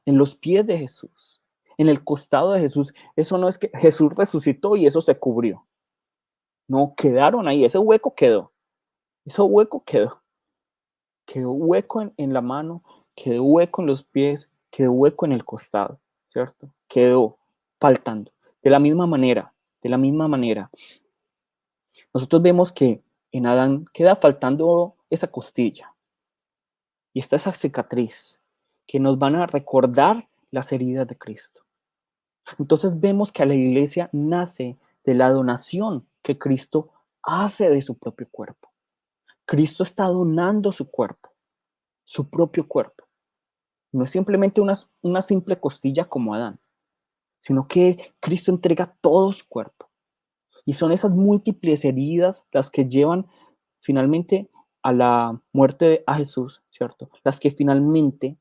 en los pies de Jesús, en el costado de Jesús. Eso no es que Jesús resucitó y eso se cubrió. No, quedaron ahí, ese hueco quedó, ese hueco quedó. Quedó hueco en la mano, quedó hueco en los pies, quedó hueco en el costado, ¿cierto? Quedó faltando. De la misma manera, nosotros vemos que en Adán queda faltando esa costilla y está esa cicatriz que nos van a recordar las heridas de Cristo. Entonces vemos que a la iglesia nace de la donación que Cristo hace de su propio cuerpo. Cristo está donando su cuerpo, su propio cuerpo. No es simplemente una simple costilla como Adán, sino que Cristo entrega todo su cuerpo. Y son esas múltiples heridas las que llevan finalmente a la muerte a Jesús, ¿cierto? Las que finalmente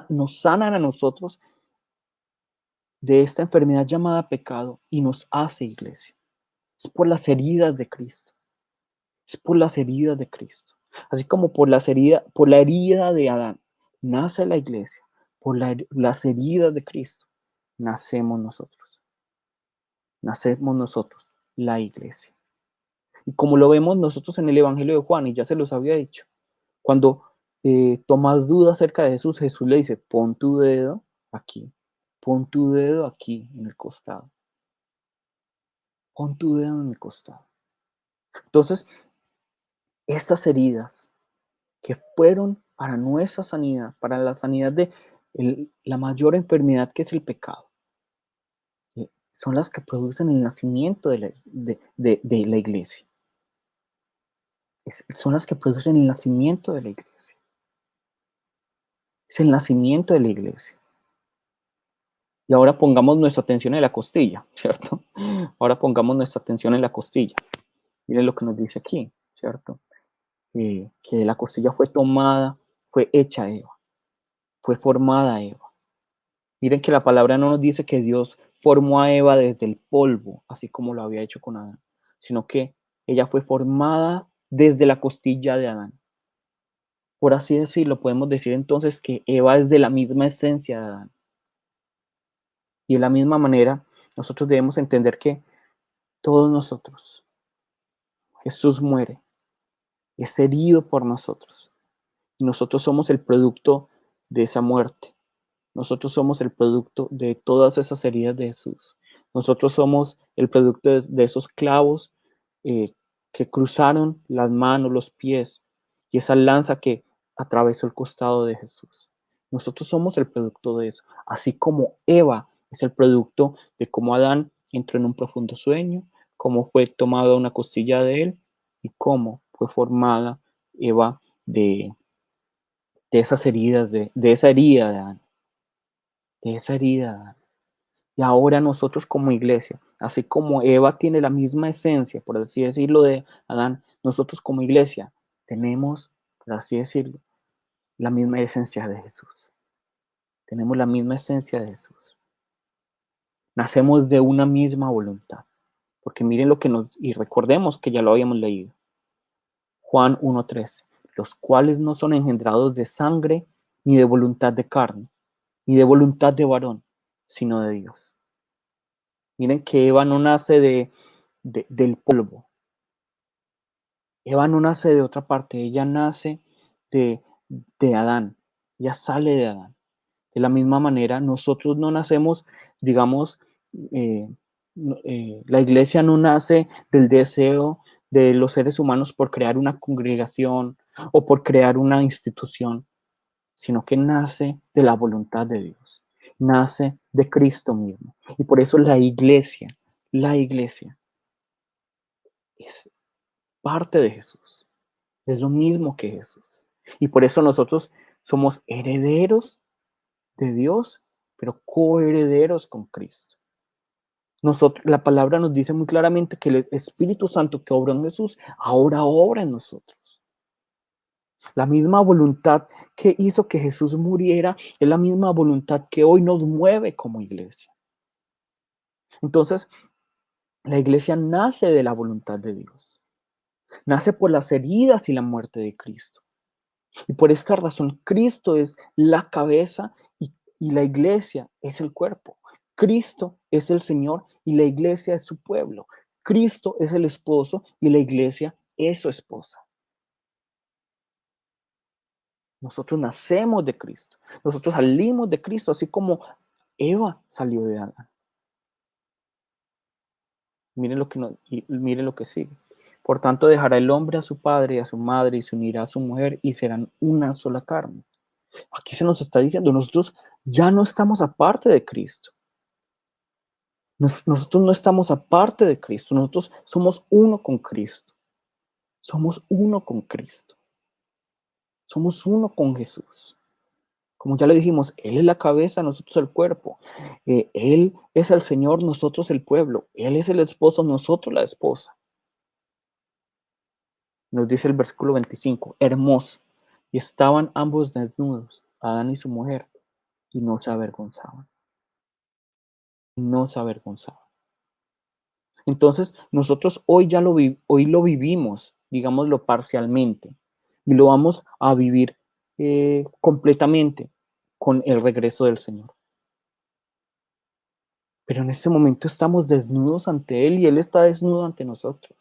nos sanan a nosotros de esta enfermedad llamada pecado y nos hace iglesia. Es por las heridas de Cristo. Es por las heridas de Cristo. Así como por la herida de Adán nace la iglesia, por las heridas de Cristo nacemos nosotros. Nacemos nosotros, la iglesia. Y como lo vemos nosotros en el Evangelio de Juan, y ya se los había dicho, cuando Tomás duda acerca de Jesús, Jesús le dice, pon tu dedo aquí en el costado, pon tu dedo en el costado. Entonces, estas heridas que fueron para nuestra sanidad, para la sanidad de la mayor enfermedad que es el pecado, son las que producen el nacimiento de la iglesia. Son las que producen el nacimiento de la iglesia. Es el nacimiento de la iglesia. Y ahora pongamos nuestra atención en la costilla, ¿cierto? Ahora pongamos nuestra atención en la costilla. Miren lo que nos dice aquí, ¿cierto? Que la costilla fue tomada, fue hecha Eva, fue formada Eva. Miren que la palabra no nos dice que Dios formó a Eva desde el polvo, así como lo había hecho con Adán, sino que ella fue formada desde la costilla de Adán. Por así decirlo, podemos decir entonces que Eva es de la misma esencia de Adán. Y de la misma manera, nosotros debemos entender que todos nosotros, Jesús muere, es herido por nosotros. Y nosotros somos el producto de esa muerte. Nosotros somos el producto de todas esas heridas de Jesús. Nosotros somos el producto de esos clavos eh, que cruzaron las manos, los pies y esa lanza que atravesó el costado de Jesús. Nosotros somos el producto de eso. Así como Eva es el producto de cómo Adán entró en un profundo sueño, cómo fue tomada una costilla de él y cómo fue formada Eva de esas heridas, de esa herida de Adán, de esa herida de Adán. Y ahora nosotros como iglesia, así como Eva tiene la misma esencia, por así decirlo, de Adán, nosotros como iglesia tenemos, por así decirlo, la misma esencia de Jesús. Tenemos la misma esencia de Jesús. Nacemos de una misma voluntad. Porque miren lo que y recordemos que ya lo habíamos leído. Juan 1:13, los cuales no son engendrados de sangre, ni de voluntad de carne, ni de voluntad de varón, sino de Dios. Miren que Eva no nace del polvo. Eva no nace de otra parte, ella nace de, de Adán. Ella sale de Adán. De la misma manera, nosotros no nacemos, digamos, eh, la iglesia no nace del deseo de los seres humanos por crear una congregación o por crear una institución, sino que nace de la voluntad de Dios, nace de Cristo mismo. Y por eso la iglesia es parte de Jesús, es lo mismo que Jesús. Y por eso nosotros Somos herederos de Dios, pero coherederos con Cristo. La palabra nos dice muy claramente que el Espíritu Santo que obró en Jesús, ahora obra en nosotros. La misma voluntad que hizo que Jesús muriera es la misma voluntad que hoy nos mueve como iglesia. Entonces, la iglesia nace de la voluntad de Dios. Nace por las heridas y la muerte de Cristo. Y por esta razón, Cristo es la cabeza y la iglesia es el cuerpo. Cristo es el Señor y la iglesia es su pueblo. Cristo es el esposo y la iglesia es su esposa. Nosotros nacemos de Cristo. Nosotros salimos de Cristo, así como Eva salió de Adán. Miren lo que sigue. Por tanto, dejará el hombre a su padre y a su madre y se unirá a su mujer y serán una sola carne. Aquí se nos está diciendo, nosotros ya no estamos aparte de Cristo. Nosotros no estamos aparte de Cristo. Nosotros somos uno con Cristo. Somos uno con Cristo. Somos uno con Jesús. Como ya le dijimos, Él es la cabeza, nosotros el cuerpo. Él es el Señor, nosotros el pueblo. Él es el esposo, nosotros la esposa. Nos dice el versículo 25, hermoso. Y estaban ambos desnudos, Adán y su mujer, y no se avergonzaban. No se avergonzaban. Entonces, nosotros hoy lo vivimos, digámoslo parcialmente, y lo vamos a vivir completamente con el regreso del Señor. Pero en este momento estamos desnudos ante Él y Él está desnudo ante nosotros.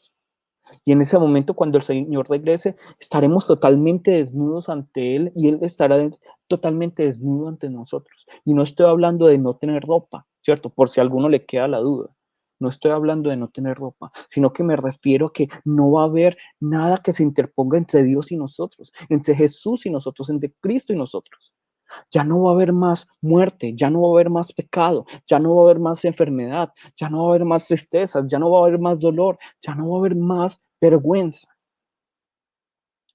Y en ese momento, cuando el Señor regrese, estaremos totalmente desnudos ante Él y Él estará totalmente desnudo ante nosotros. Y no estoy hablando de no tener ropa, ¿cierto? Por si a alguno le queda la duda. No estoy hablando de no tener ropa, sino que me refiero a que no va a haber nada que se interponga entre Dios y nosotros, entre Jesús y nosotros, entre Cristo y nosotros. Ya no va a haber más muerte, ya no va a haber más pecado, ya no va a haber más enfermedad, ya no va a haber más tristezas, ya no va a haber más dolor, ya no va a haber más vergüenza,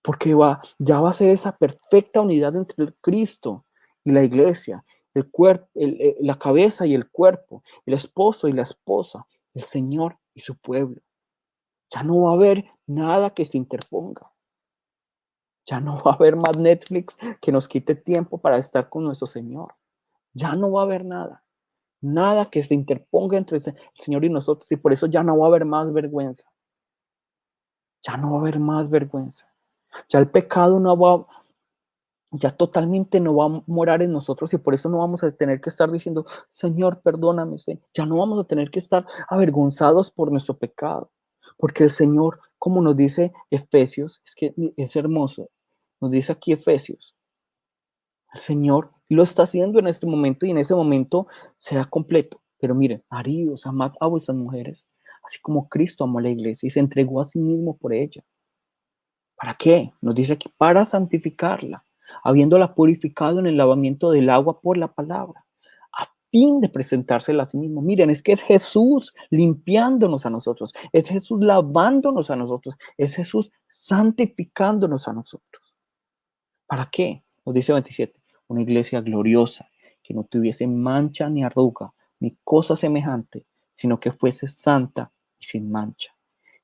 porque ya va a ser esa perfecta unidad entre el Cristo y la iglesia, el cuerpo, la cabeza y el cuerpo, el esposo y la esposa, el Señor y su pueblo. Ya no va a haber nada que se interponga. Ya no va a haber más Netflix que nos quite tiempo para estar con nuestro Señor. Ya no va a haber nada. Nada que se interponga entre el Señor y nosotros. Y por eso ya no va a haber más vergüenza. Ya no va a haber más vergüenza. Ya el pecado no va, ya totalmente no va a morar en nosotros y por eso no vamos a tener que estar diciendo, Señor, perdóname. Ya no vamos a tener que estar avergonzados por nuestro pecado. Porque el Señor, como nos dice Efesios, es que es hermoso. Nos dice aquí Efesios, el Señor lo está haciendo en este momento y en ese momento será completo. Pero miren, maridos, amad a vuestras mujeres, así como Cristo amó a la iglesia y se entregó a sí mismo por ella. ¿Para qué? Nos dice aquí, para santificarla, habiéndola purificado en el lavamiento del agua por la palabra, a fin de presentársela a sí mismo. Miren, es que es Jesús limpiándonos a nosotros, es Jesús lavándonos a nosotros, es Jesús santificándonos a nosotros. ¿Para qué? Nos dice 27, una iglesia gloriosa, que no tuviese mancha ni arruga, ni cosa semejante, sino que fuese santa y sin mancha.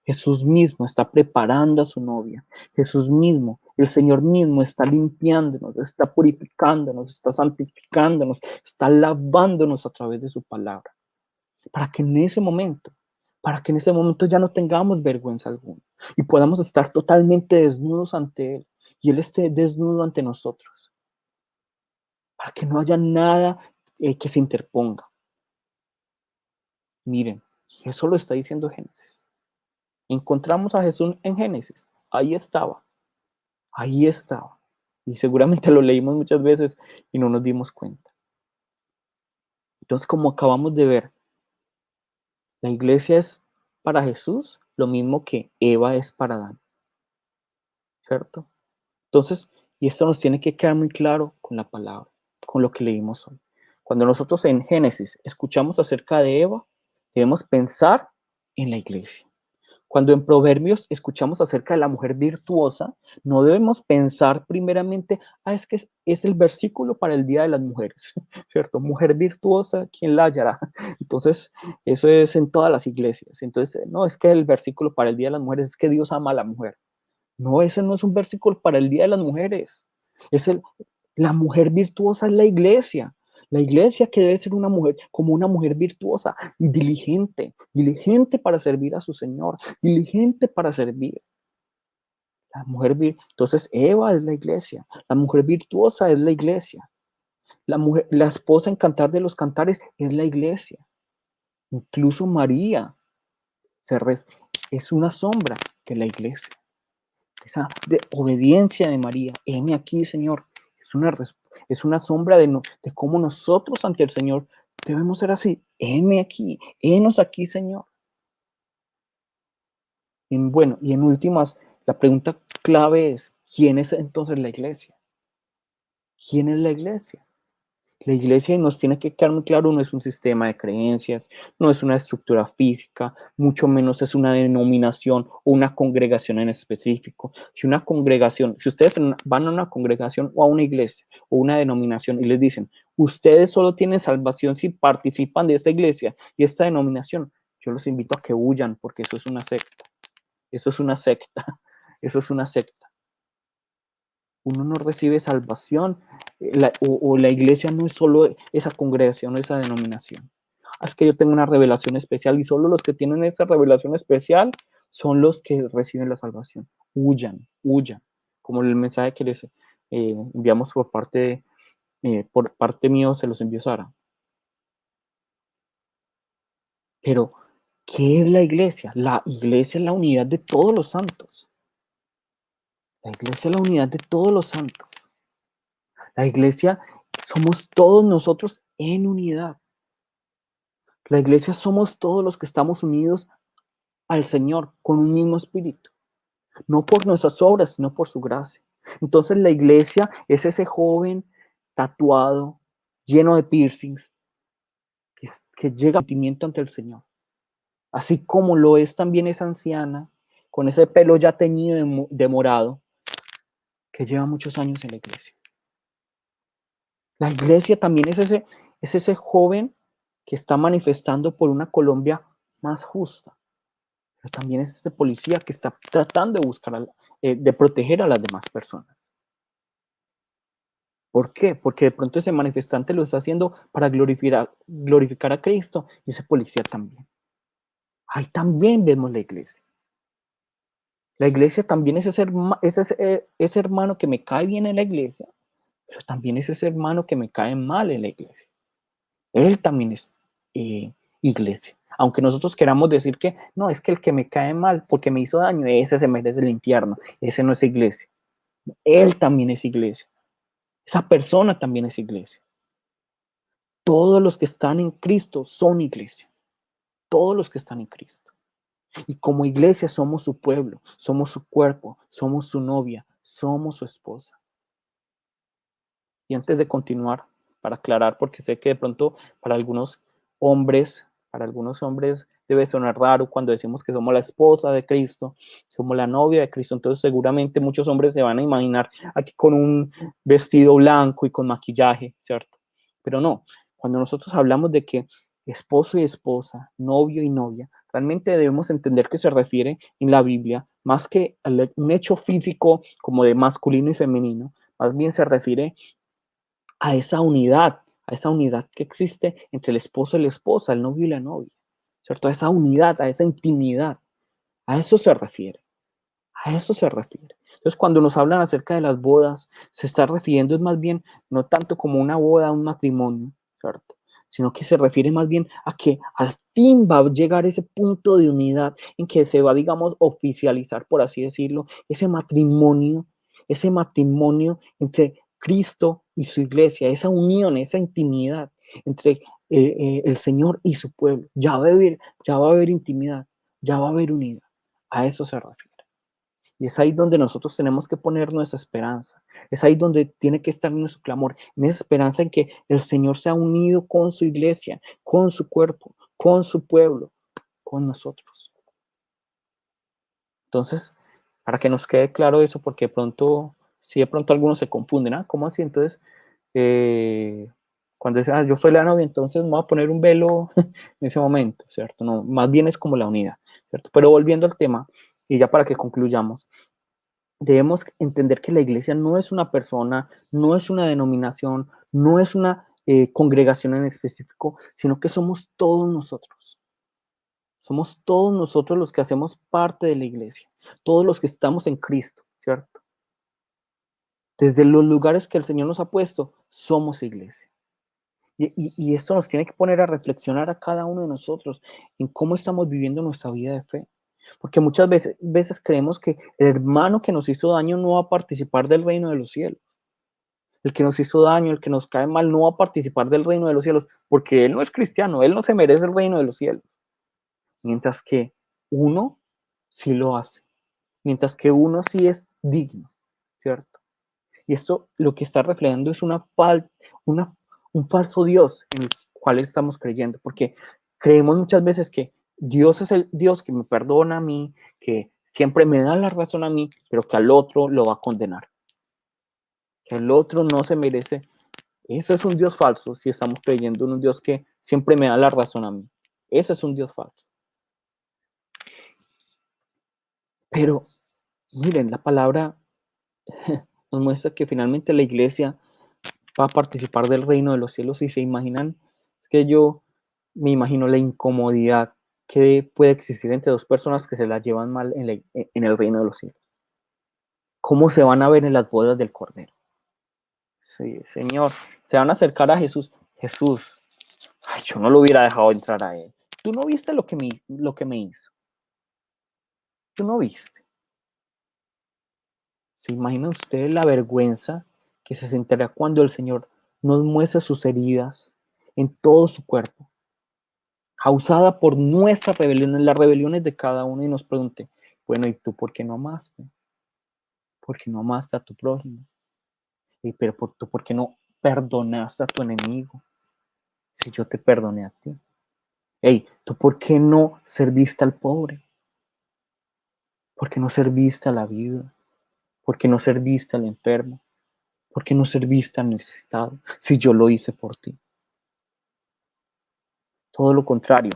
Jesús mismo está preparando a su novia. Jesús mismo, el Señor mismo está limpiándonos, está purificándonos, está santificándonos, está lavándonos a través de su palabra. Para que en ese momento ya no tengamos vergüenza alguna y podamos estar totalmente desnudos ante Él y Él esté desnudo ante nosotros. Para que no haya nada que se interponga. Miren, eso lo está diciendo Génesis. Encontramos a Jesús en Génesis. Ahí estaba. Ahí estaba. Y seguramente lo leímos muchas veces y no nos dimos cuenta. Entonces, como acabamos de ver, la iglesia es para Jesús lo mismo que Eva es para Adán. ¿Cierto? Entonces, y esto nos tiene que quedar muy claro con la palabra, con lo que leímos hoy. Cuando nosotros en Génesis escuchamos acerca de Eva, debemos pensar en la iglesia. Cuando en Proverbios escuchamos acerca de la mujer virtuosa, no debemos pensar primeramente, es que es el versículo para el Día de las Mujeres, ¿cierto? Mujer virtuosa, ¿quién la hallará? Entonces, eso es en todas las iglesias. Entonces, no, es que el versículo para el Día de las Mujeres es que Dios ama a la mujer. No, ese no es un versículo para el Día de las Mujeres. Es la mujer virtuosa es la iglesia. La iglesia que debe ser una mujer como una mujer virtuosa y diligente, diligente para servir a su Señor, diligente para servir. Entonces Eva es la iglesia, la mujer virtuosa es la iglesia, la esposa en Cantar de los Cantares es la iglesia. Incluso María es una sombra de la iglesia. Esa de obediencia de María, heme aquí, Señor, es una sombra de cómo nosotros ante el Señor debemos ser así. Heme aquí, henos aquí, Señor. Bueno, y en últimas, la pregunta clave es, ¿quién es entonces la iglesia? ¿Quién es la iglesia? La iglesia, nos tiene que quedar muy claro, no es un sistema de creencias, no es una estructura física, mucho menos es una denominación o una congregación en específico. Si ustedes van a una congregación o a una iglesia o una denominación y les dicen, ustedes solo tienen salvación si participan de esta iglesia y esta denominación, yo los invito a que huyan porque eso es una secta. Eso es una secta. Eso es una secta. Uno no recibe salvación, o la iglesia no es solo esa congregación o esa denominación. Es que yo tengo una revelación especial y solo los que tienen esa revelación especial son los que reciben la salvación. Huyan, huyan. Como el mensaje que les enviamos por parte mío, se los envió Sara. Pero, ¿qué es la iglesia? La iglesia es la unidad de todos los santos. La iglesia es la unidad de todos los santos. La iglesia somos todos nosotros en unidad. La iglesia somos todos los que estamos unidos al Señor con un mismo espíritu, no por nuestras obras, sino por su gracia. Entonces la iglesia es ese joven tatuado, lleno de piercings, que llega a sentimiento ante el Señor. Así como lo es también esa anciana, con ese pelo ya teñido de morado, que lleva muchos años en la iglesia. La iglesia también es ese joven que está manifestando por una Colombia más justa, pero también es ese policía que está tratando de buscar, de proteger a las demás personas. ¿Por qué? Porque de pronto ese manifestante lo está haciendo para glorificar a Cristo y ese policía también. Ahí también vemos la iglesia. La iglesia también es ese hermano que me cae bien en la iglesia, pero también es ese hermano que me cae mal en la iglesia. Él también es iglesia. Aunque nosotros queramos decir que no, es que el que me cae mal porque me hizo daño, ese se merece el infierno, ese no es iglesia. Él también es iglesia. Esa persona también es iglesia. Todos los que están en Cristo son iglesia. Todos los que están en Cristo. Y como iglesia somos su pueblo, somos su cuerpo, somos su novia, somos su esposa. Y antes de continuar, para aclarar, porque sé que de pronto para algunos hombres debe sonar raro cuando decimos que somos la esposa de Cristo, somos la novia de Cristo, entonces seguramente muchos hombres se van a imaginar aquí con un vestido blanco y con maquillaje, ¿cierto? Pero no, cuando nosotros hablamos de que esposo y esposa, novio y novia, realmente debemos entender que se refiere en la Biblia más que a un hecho físico como de masculino y femenino, más bien se refiere a esa unidad que existe entre el esposo y la esposa, el novio y la novia, ¿cierto? A esa unidad, a esa intimidad, a eso se refiere, a eso se refiere. Entonces, cuando nos hablan acerca de las bodas, se está refiriendo es más bien, no tanto como una boda, un matrimonio, ¿cierto? Sino que se refiere más bien a que al fin va a llegar ese punto de unidad en que se va, digamos, oficializar, por así decirlo, ese matrimonio entre Cristo y su iglesia, esa unión, esa intimidad entre el Señor y su pueblo. Ya va a haber intimidad, ya va a haber unidad. A eso se refiere. Y es ahí donde nosotros tenemos que poner nuestra esperanza. Es ahí donde tiene que estar nuestro clamor. En esa esperanza en que el Señor se ha unido con su iglesia, con su cuerpo, con su pueblo, con nosotros. Entonces, para que nos quede claro eso, porque de pronto, si de pronto algunos se confunden, ¿ah? ¿Cómo así? Entonces, cuando dicen, yo soy la novia, entonces me voy a poner un velo en ese momento, ¿cierto? No, más bien es como la unidad, ¿cierto? Pero volviendo al tema, y ya para que concluyamos, debemos entender que la iglesia no es una persona, no es una denominación, no es una congregación en específico, sino que somos todos nosotros. Somos todos nosotros los que hacemos parte de la iglesia, todos los que estamos en Cristo, ¿cierto? Desde los lugares que el Señor nos ha puesto, somos iglesia. Y esto nos tiene que poner a reflexionar a cada uno de nosotros en cómo estamos viviendo nuestra vida de fe. Porque muchas veces creemos que el hermano que nos hizo daño no va a participar del reino de los cielos. El que nos hizo daño, el que nos cae mal, no va a participar del reino de los cielos, porque él no es cristiano, él no se merece el reino de los cielos. Mientras que uno sí lo hace, mientras que uno sí es digno, ¿cierto? Y esto lo que está reflejando es una, un falso Dios en el cual estamos creyendo, porque creemos muchas veces que Dios es el Dios que me perdona a mí, que siempre me da la razón a mí, pero que al otro lo va a condenar, que el otro no se merece. Ese es un Dios falso si estamos creyendo en un Dios que siempre me da la razón a mí. Ese es un Dios falso. Pero miren, la palabra nos muestra que finalmente la iglesia va a participar del reino de los cielos y se imaginan, es que yo me imagino la incomodidad que puede existir entre dos personas que se la llevan mal en el reino de los cielos. ¿Cómo se van a ver en las bodas del Cordero? Sí, Señor, se van a acercar a Jesús. Jesús, ay, yo no lo hubiera dejado entrar a él. Tú no viste lo que me hizo. Tú no viste. ¿Se imagina usted la vergüenza que se sentirá cuando el Señor nos muestra sus heridas en todo su cuerpo, causada por nuestras rebeliones, las rebeliones de cada uno, y nos pregunte, bueno, ¿y tú por qué no amaste? ¿Por qué no amaste a tu prójimo? Pero tú por qué no perdonaste a tu enemigo si yo te perdoné a ti? Hey, ¿tú por qué no serviste al pobre? ¿Por qué no serviste a la viuda? ¿Por qué no serviste al enfermo? ¿Por qué no serviste al necesitado si yo lo hice por ti? Todo lo contrario.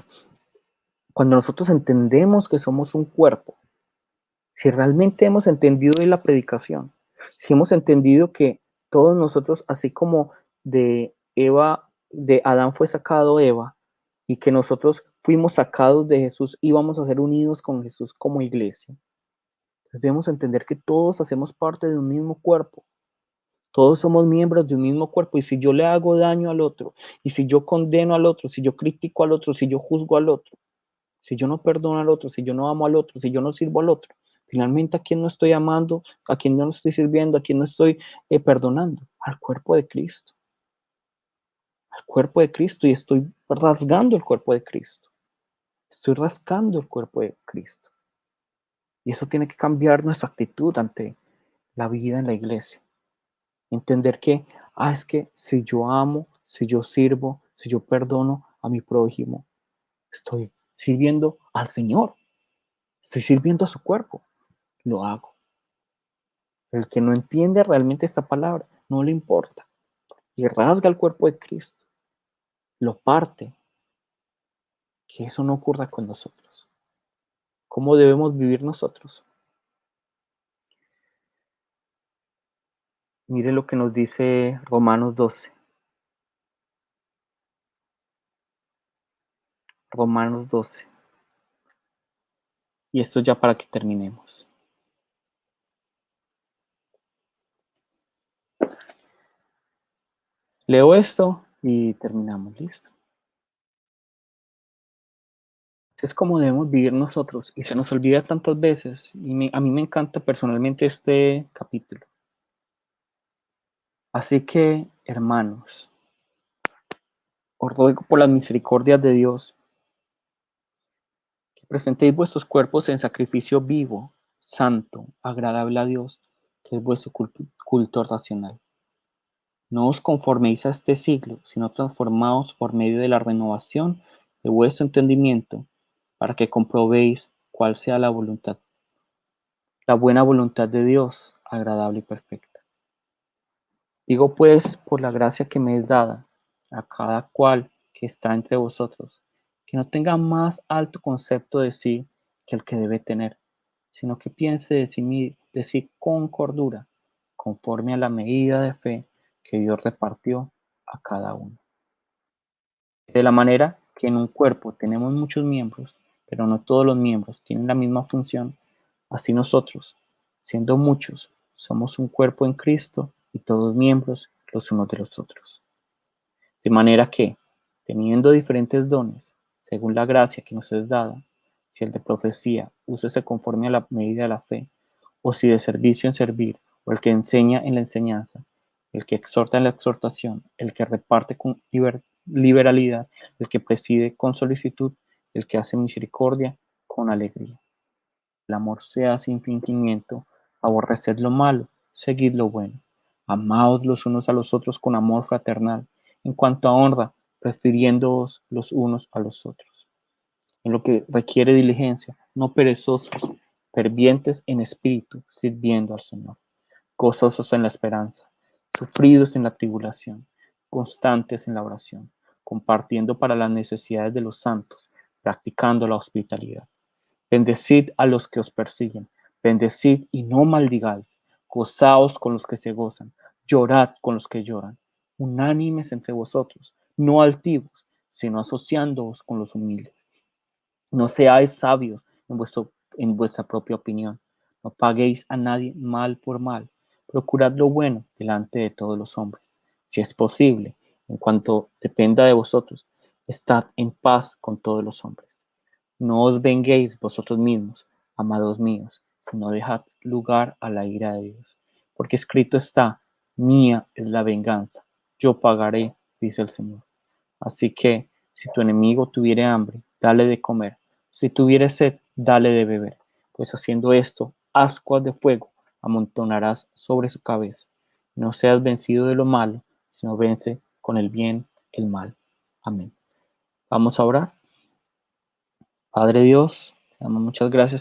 Cuando nosotros entendemos que somos un cuerpo, si realmente hemos entendido de la predicación, si hemos entendido que todos nosotros, así como de Eva, de Adán fue sacado Eva, y que nosotros fuimos sacados de Jesús, íbamos a ser unidos con Jesús como iglesia. Entonces debemos entender que todos hacemos parte de un mismo cuerpo. Todos somos miembros de un mismo cuerpo, y si yo le hago daño al otro, y si yo condeno al otro, si yo critico al otro, si yo juzgo al otro, si yo no perdono al otro, si yo no amo al otro, si yo no sirvo al otro, finalmente a quién no estoy amando, a quién no estoy sirviendo, a quién no estoy perdonando, al cuerpo de Cristo, al cuerpo de Cristo, y estoy rasgando el cuerpo de Cristo, estoy rascando el cuerpo de Cristo. Y eso tiene que cambiar nuestra actitud ante la vida en la iglesia. Entender que, es que si yo amo, si yo sirvo, si yo perdono a mi prójimo, estoy sirviendo al Señor, estoy sirviendo a su cuerpo, lo hago. El que no entiende realmente esta palabra, no le importa, y rasga el cuerpo de Cristo, lo parte, que eso no ocurra con nosotros. ¿Cómo debemos vivir nosotros? Mire lo que nos dice Romanos 12. Romanos 12. Y esto ya para que terminemos. Leo esto y terminamos, listo. Es como debemos vivir nosotros, y se nos olvida tantas veces, y a mí me encanta personalmente este capítulo. Así que, hermanos, os ruego por las misericordias de Dios, que presentéis vuestros cuerpos en sacrificio vivo, santo, agradable a Dios, que es vuestro culto racional. No os conforméis a este siglo, sino transformaos por medio de la renovación de vuestro entendimiento, para que comprobéis cuál sea la voluntad la buena voluntad de Dios, agradable y perfecta. Digo pues, por la gracia que me es dada, a cada cual que está entre vosotros, que no tenga más alto concepto de sí que el que debe tener, sino que piense de sí con cordura, conforme a la medida de fe que Dios repartió a cada uno. De la manera que en un cuerpo tenemos muchos miembros, pero no todos los miembros tienen la misma función, así nosotros, siendo muchos, somos un cuerpo en Cristo y todos miembros los unos de los otros. De manera que, teniendo diferentes dones, según la gracia que nos es dada, si el de profecía, úsese conforme a la medida de la fe, o si de servicio en servir, o el que enseña en la enseñanza, el que exhorta en la exhortación, el que reparte con liberalidad, el que preside con solicitud, el que hace misericordia con alegría. El amor sea sin fingimiento, aborreced lo malo, seguid lo bueno. Amaos los unos a los otros con amor fraternal, en cuanto a honra, prefiriéndoos los unos a los otros. En lo que requiere diligencia, no perezosos, fervientes en espíritu, sirviendo al Señor, gozosos en la esperanza, sufridos en la tribulación, constantes en la oración, compartiendo para las necesidades de los santos, practicando la hospitalidad. Bendecid a los que os persiguen, bendecid y no maldigáis, gozaos con los que se gozan, llorad con los que lloran, unánimes entre vosotros, no altivos, sino asociándoos con los humildes. No seáis sabios en vuestra propia opinión, no paguéis a nadie mal por mal, procurad lo bueno delante de todos los hombres. Si es posible, en cuanto dependa de vosotros, estad en paz con todos los hombres. No os venguéis vosotros mismos, amados míos, sino dejad lugar a la ira de Dios. Porque escrito está, mía es la venganza, yo pagaré, dice el Señor. Así que, si tu enemigo tuviere hambre, dale de comer. Si tuviere sed, dale de beber. Pues haciendo esto, ascuas de fuego amontonarás sobre su cabeza. No seas vencido de lo malo, sino vence con el bien el mal. Amén. Vamos a orar. Padre Dios, te damos muchas gracias